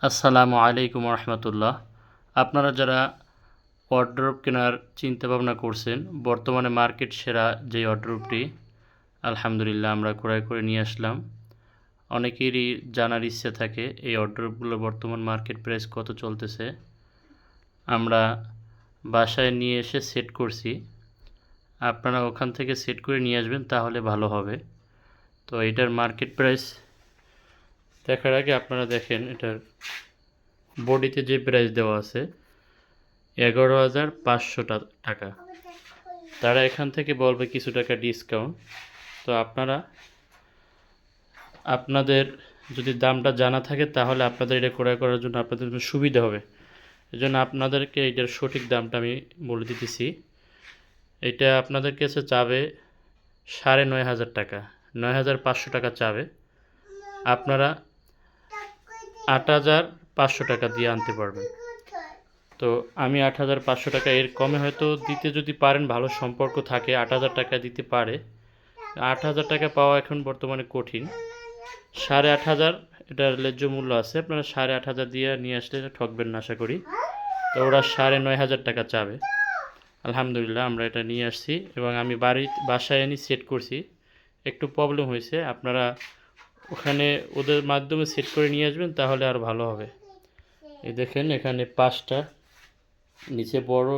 আসসালামু আলাইকুম রহমতুল্লাহ। আপনারা যারা ওয়ারড্রোব কেনার চিন্তা ভাবনা করছেন, বর্তমানে মার্কেট সেরা যে ওয়ারড্রোবটি আলহামদুলিল্লাহ আমরা ক্রয় করে নিয়ে আসলাম। অনেকেরই জানার ইচ্ছে থাকে এই ওয়ারড্রোবগুলো বর্তমান মার্কেট প্রাইস কত চলতেছে। আমরা বাসায় নিয়ে এসে সেট করছি, আপনারা ওখান থেকে সেট করে নিয়ে আসবেন তাহলে ভালো হবে। তো এটার মার্কেট প্রাইস দেখার আগে আপনারা দেখেন এটার বডিতে যে প্রাইস দেওয়া আছে 11,500 টাকা। তারা এখান থেকে বলবে কিছু টাকা ডিসকাউন্ট। তো আপনাদের যদি দামটা জানা থাকে তাহলে আপনাদের এটা ক্রয় করার জন্য আপনাদের জন্য সুবিধা হবে। এজন্য আপনাদেরকে এটার সঠিক দামটা আমি বলে দিতেছি। এটা আপনাদের কাছে চাবে 9,500 টাকা, 9,500 টাকা চাবে। আপনারা 8,500 টাকা দিয়ে আনতে পারবেন। তো আমি 8,500 টাকা, এর কমে হয়তো দিতে যদি পারেন, ভালো সম্পর্ক থাকে 8,000 টাকা দিতে পারে। 8,000 টাকা পাওয়া এখন বর্তমানে কঠিন। 8,500 এটার ন্যায্য মূল্য আছে, আপনারা 8,500 দিয়ে নিয়ে আসলে ঠকবেন না আশা করি। তো ওরা 9,500 টাকা চাবে। আলহামদুলিল্লাহ আমরা এটা নিয়ে আসছি এবং আমি বাসায় এনে সেট করছি। একটু প্রবলেম হয়েছে, আপনারা ওখানে ওদের মাধ্যমে সেট করে নিয়ে আসবেন তাহলে আর ভালো হবে। এই দেখেন এখানে 5টা, নিচে বড়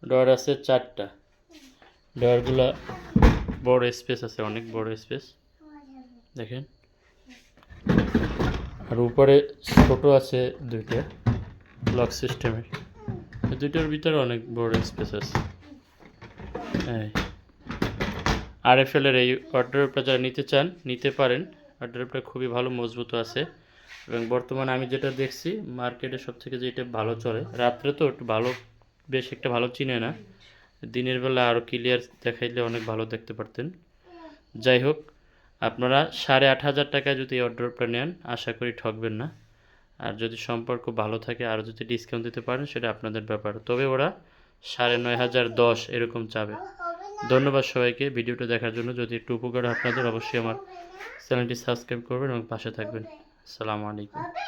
ডয়ার আছে 4টা। ডয়ারগুলো বড় স্পেস আছে, অনেক বড় স্পেস দেখেন। আর উপরে ছোট আছে 2টা লক সিস্টেমের। এই 2টার ভিতরে অনেক বড় স্পেস আছে। হ্যাঁ, আরএফএল এর এই ওয়ারড্রোবটা যারা নিতে চান নিতে পারেন। ওয়ারড্রোবটা খুবই ভালো মজবুত আছে এবং বর্তমানে আমি যেটা দেখছি মার্কেটে সবথেকে যেটা ভালো চলে। রাত্রে তো একটু ভালো, বেশ একটা ভালো চিনে না, দিনের বেলা আরও ক্লিয়ার দেখাইলে অনেক ভালো দেখতে পারতেন। যাই হোক, আপনারা 8,500 টাকায় যদি এই ওয়ারড্রোবটা নেন আশা করি ঠকবেন না। আর যদি সম্পর্ক ভালো থাকে আর যদি ডিসকাউন্ট দিতে পারেন সেটা আপনাদের ব্যাপার। তবে ওরা 9,500, 10 এরকম চাবে। ধন্যবাদ সবাইকে ভিডিওটা দেখার জন্য। যদি একটু উপকার আপনাদের, অবশ্যই আমার চ্যানেলটি সাবস্ক্রাইব করবেন এবং পাশে থাকবেন। আসসালামু আলাইকুম।